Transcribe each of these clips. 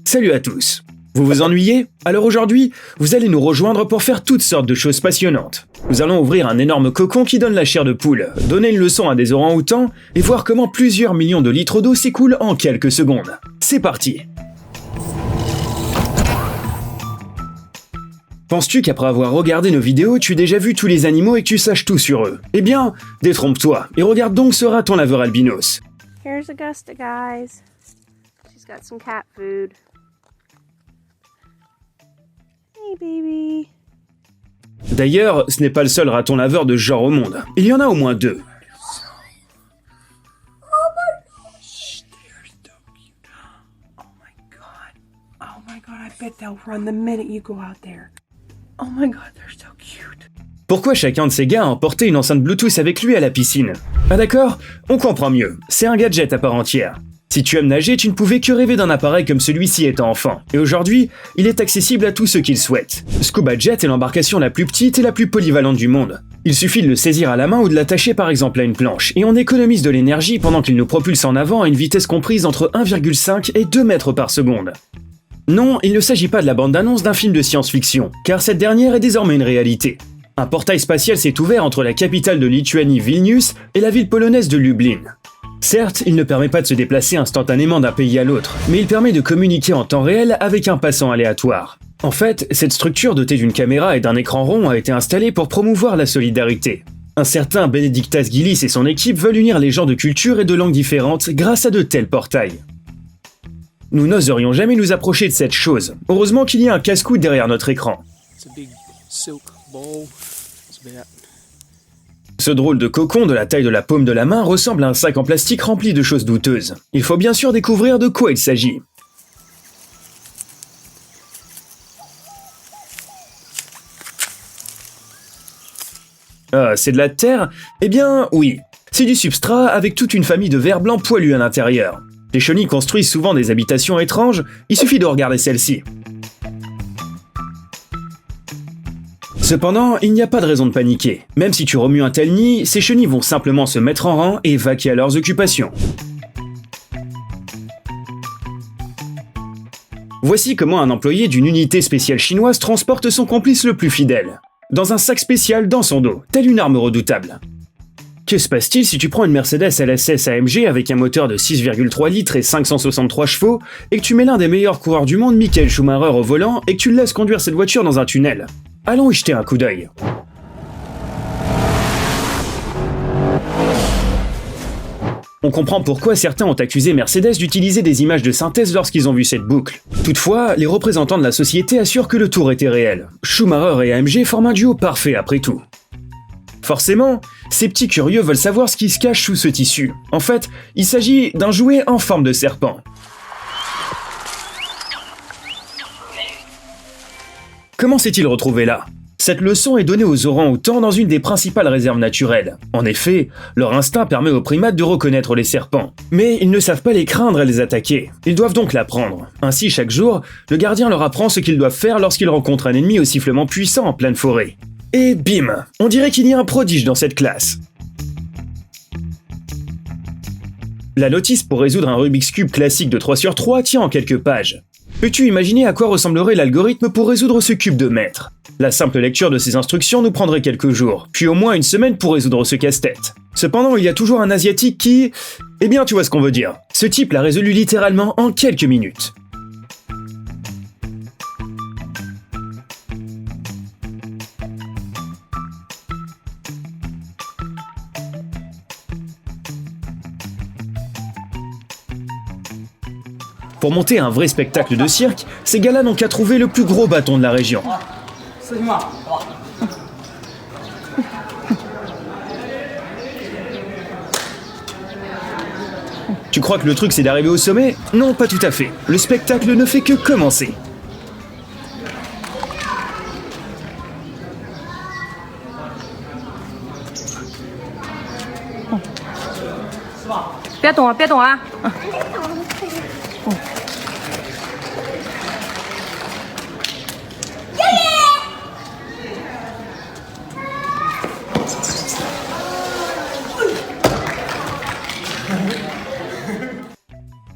Salut à tous. Vous vous ennuyez? Alors aujourd'hui, vous allez nous rejoindre pour faire toutes sortes de choses passionnantes. Nous allons ouvrir un énorme cocon qui donne la chair de poule, donner une leçon à des orang-outans et voir comment plusieurs millions de litres d'eau s'écoulent en quelques secondes. C'est parti! Penses-tu qu'après avoir regardé nos vidéos, tu as déjà vu tous les animaux et que tu saches tout sur eux? Eh bien, détrompe-toi et regarde donc ce raton laveur albinos. Here's Augusta, guys. She's got some cat food. Hey, baby. D'ailleurs, ce n'est pas le seul raton laveur de ce genre au monde. Il y en a au moins deux. Oh my god, I bet they'll run the minute you go out there. Oh my god, they're so cute. Pourquoi chacun de ces gars a emporté une enceinte Bluetooth avec lui à la piscine? Ah d'accord, on comprend mieux. C'est un gadget à part entière. Si tu aimes nager, tu ne pouvais que rêver d'un appareil comme celui-ci étant enfant. Et aujourd'hui, il est accessible à tous ceux qui le souhaitent. Scuba Jet est l'embarcation la plus petite et la plus polyvalente du monde. Il suffit de le saisir à la main ou de l'attacher par exemple à une planche, et on économise de l'énergie pendant qu'il nous propulse en avant à une vitesse comprise entre 1,5 et 2 mètres par seconde. Non, il ne s'agit pas de la bande-annonce d'un film de science-fiction, car cette dernière est désormais une réalité. Un portail spatial s'est ouvert entre la capitale de Lituanie, Vilnius, et la ville polonaise de Lublin. Certes, il ne permet pas de se déplacer instantanément d'un pays à l'autre, mais il permet de communiquer en temps réel avec un passant aléatoire. En fait, cette structure dotée d'une caméra et d'un écran rond a été installée pour promouvoir la solidarité. Un certain Benediktas Gilis et son équipe veulent unir les gens de cultures et de langues différentes grâce à de tels portails. Nous n'oserions jamais nous approcher de cette chose. Heureusement qu'il y a un casse-cou derrière notre écran. Ce drôle de cocon de la taille de la paume de la main ressemble à un sac en plastique rempli de choses douteuses. Il faut bien sûr découvrir de quoi il s'agit. Ah, c'est de la terre? Eh bien, oui. C'est du substrat avec toute une famille de vers blancs poilus à l'intérieur. Les chenilles construisent souvent des habitations étranges, il suffit de regarder celle-ci. Cependant, il n'y a pas de raison de paniquer. Même si tu remues un tel nid, ces chenilles vont simplement se mettre en rang et vaquer à leurs occupations. Voici comment un employé d'une unité spéciale chinoise transporte son complice le plus fidèle. Dans un sac spécial dans son dos, telle une arme redoutable. Que se passe-t-il si tu prends une Mercedes LSS AMG avec un moteur de 6,3 litres et 563 chevaux et que tu mets l'un des meilleurs coureurs du monde, Michael Schumacher, au volant et que tu le laisses conduire cette voiture dans un tunnel? Allons y jeter un coup d'œil. On comprend pourquoi certains ont accusé Mercedes d'utiliser des images de synthèse lorsqu'ils ont vu cette boucle. Toutefois, les représentants de la société assurent que le tour était réel. Schumacher et AMG forment un duo parfait après tout. Forcément, ces petits curieux veulent savoir ce qui se cache sous ce tissu. En fait, il s'agit d'un jouet en forme de serpent. Comment s'est-il retrouvé là? Cette leçon est donnée aux orang-outans dans une des principales réserves naturelles. En effet, leur instinct permet aux primates de reconnaître les serpents. Mais ils ne savent pas les craindre et les attaquer. Ils doivent donc l'apprendre. Ainsi, chaque jour, le gardien leur apprend ce qu'ils doivent faire lorsqu'ils rencontrent un ennemi au sifflement puissant en pleine forêt. Et bim! On dirait qu'il y a un prodige dans cette classe. La notice pour résoudre un Rubik's Cube classique de 3 sur 3 tient en quelques pages. Peux-tu imaginer à quoi ressemblerait l'algorithme pour résoudre ce cube de mètre? La simple lecture de ces instructions nous prendrait quelques jours, puis au moins une semaine pour résoudre ce casse-tête. Cependant, il y a toujours un asiatique qui... Eh bien, tu vois ce qu'on veut dire. Ce type l'a résolu littéralement en quelques minutes. Pour monter un vrai spectacle de cirque, ces gars-là n'ont qu'à trouver le plus gros bâton de la région. Tu crois que le truc c'est d'arriver au sommet? Non, pas tout à fait. Le spectacle ne fait que commencer.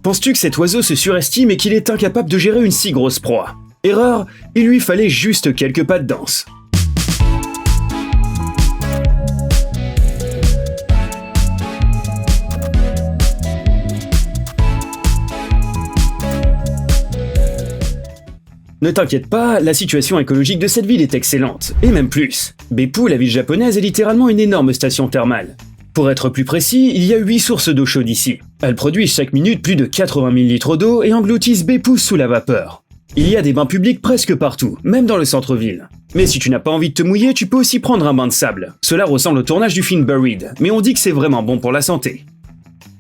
Penses-tu que cet oiseau se surestime et qu'il est incapable de gérer une si grosse proie? Erreur, il lui fallait juste quelques pas de danse. Ne t'inquiète pas, la situation écologique de cette ville est excellente, et même plus. Beppu, la ville japonaise, est littéralement une énorme station thermale. Pour être plus précis, il y a 8 sources d'eau chaude ici. Elles produisent chaque minute plus de 80 000 litres d'eau et engloutissent Beppu sous la vapeur. Il y a des bains publics presque partout, même dans le centre-ville. Mais si tu n'as pas envie de te mouiller, tu peux aussi prendre un bain de sable. Cela ressemble au tournage du film Buried, mais on dit que c'est vraiment bon pour la santé.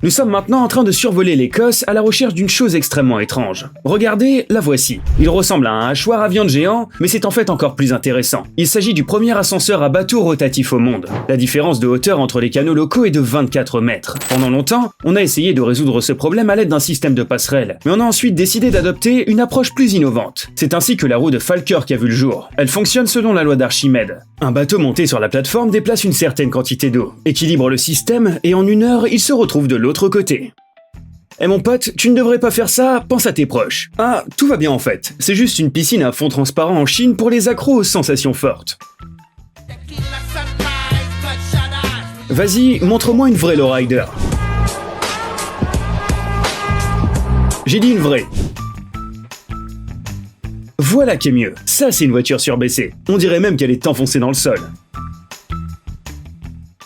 Nous sommes maintenant en train de survoler l'Écosse à la recherche d'une chose extrêmement étrange. Regardez, la voici. Il ressemble à un hachoir à viande géant, mais c'est en fait encore plus intéressant. Il s'agit du premier ascenseur à bateau rotatif au monde. La différence de hauteur entre les canaux locaux est de 24 mètres. Pendant longtemps, on a essayé de résoudre ce problème à l'aide d'un système de passerelle, mais on a ensuite décidé d'adopter une approche plus innovante. C'est ainsi que la roue de Falkirk a vu le jour. Elle fonctionne selon la loi d'Archimède. Un bateau monté sur la plateforme déplace une certaine quantité d'eau, équilibre le système, et en 1 heure, il se retrouve de l'autre côté. Eh mon pote, tu ne devrais pas faire ça, pense à tes proches. Ah, tout va bien en fait, c'est juste une piscine à fond transparent en Chine pour les accros aux sensations fortes. Vas-y, montre-moi une vraie lowrider. J'ai dit une vraie. Voilà qui est mieux, ça c'est une voiture surbaissée. On dirait même qu'elle est enfoncée dans le sol.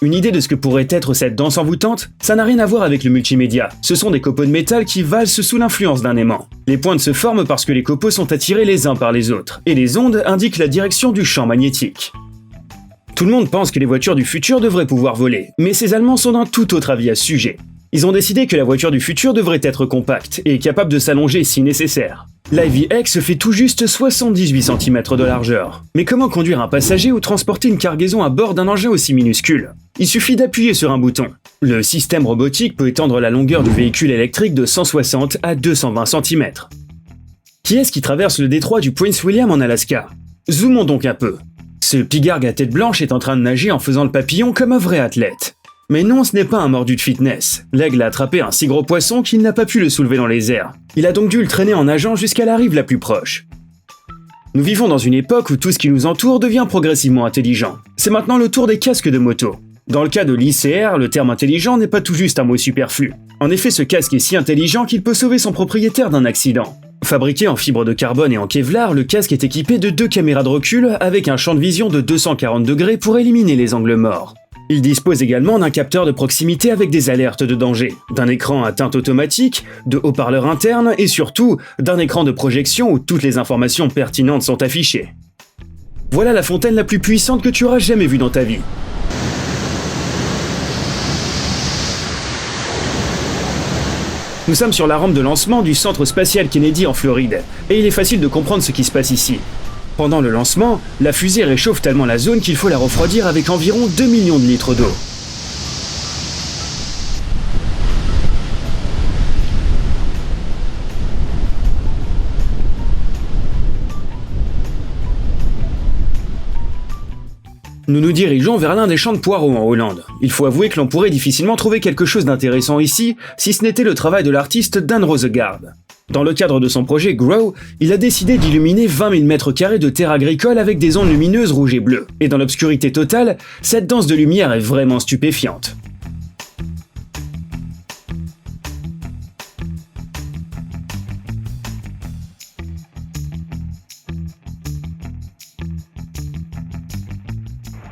Une idée de ce que pourrait être cette danse envoûtante? Ça n'a rien à voir avec le multimédia. Ce sont des copeaux de métal qui valsent sous l'influence d'un aimant. Les pointes se forment parce que les copeaux sont attirés les uns par les autres, et les ondes indiquent la direction du champ magnétique. Tout le monde pense que les voitures du futur devraient pouvoir voler, mais ces Allemands sont d'un tout autre avis à ce sujet. Ils ont décidé que la voiture du futur devrait être compacte, et capable de s'allonger si nécessaire. L'Ivy-X fait tout juste 78 cm de largeur. Mais comment conduire un passager ou transporter une cargaison à bord d'un engin aussi minuscule? Il suffit d'appuyer sur un bouton. Le système robotique peut étendre la longueur du véhicule électrique de 160 à 220 cm. Qui est-ce qui traverse le détroit du Prince William en Alaska? Zoomons donc un peu. Ce pigargue à tête blanche est en train de nager en faisant le papillon comme un vrai athlète. Mais non, ce n'est pas un mordu de fitness. L'aigle a attrapé un si gros poisson qu'il n'a pas pu le soulever dans les airs. Il a donc dû le traîner en nageant jusqu'à la rive la plus proche. Nous vivons dans une époque où tout ce qui nous entoure devient progressivement intelligent. C'est maintenant le tour des casques de moto. Dans le cas de l'ICR, le terme intelligent n'est pas tout juste un mot superflu. En effet, ce casque est si intelligent qu'il peut sauver son propriétaire d'un accident. Fabriqué en fibre de carbone et en Kevlar, le casque est équipé de 2 caméras de recul avec un champ de vision de 240 degrés pour éliminer les angles morts. Il dispose également d'un capteur de proximité avec des alertes de danger, d'un écran à teinte automatique, de haut-parleurs internes et surtout d'un écran de projection où toutes les informations pertinentes sont affichées. Voilà la fontaine la plus puissante que tu auras jamais vue dans ta vie. Nous sommes sur la rampe de lancement du centre spatial Kennedy en Floride, et il est facile de comprendre ce qui se passe ici. Pendant le lancement, la fusée réchauffe tellement la zone qu'il faut la refroidir avec environ 2 millions de litres d'eau. Nous nous dirigeons vers l'un des champs de poireaux en Hollande. Il faut avouer que l'on pourrait difficilement trouver quelque chose d'intéressant ici, si ce n'était le travail de l'artiste Dan Rosegaard. Dans le cadre de son projet Grow, il a décidé d'illuminer 20 000 m² de terre agricole avec des ondes lumineuses rouges et bleues. Et dans l'obscurité totale, cette danse de lumière est vraiment stupéfiante.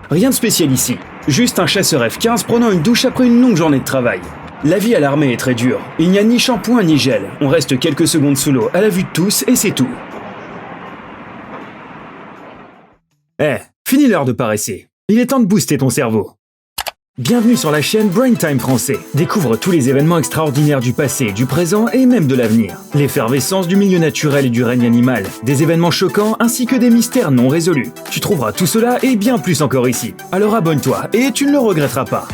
Rien de spécial ici, juste un chasseur F-15 prenant une douche après une longue journée de travail. La vie à l'armée est très dure, il n'y a ni shampoing ni gel, on reste quelques secondes sous l'eau à la vue de tous et c'est tout. Fini l'heure de paresser, il est temps de booster ton cerveau. Bienvenue sur la chaîne Brain Time Français. Découvre tous les événements extraordinaires du passé, du présent et même de l'avenir. L'effervescence du milieu naturel et du règne animal, des événements choquants ainsi que des mystères non résolus. Tu trouveras tout cela et bien plus encore ici. Alors abonne-toi et tu ne le regretteras pas.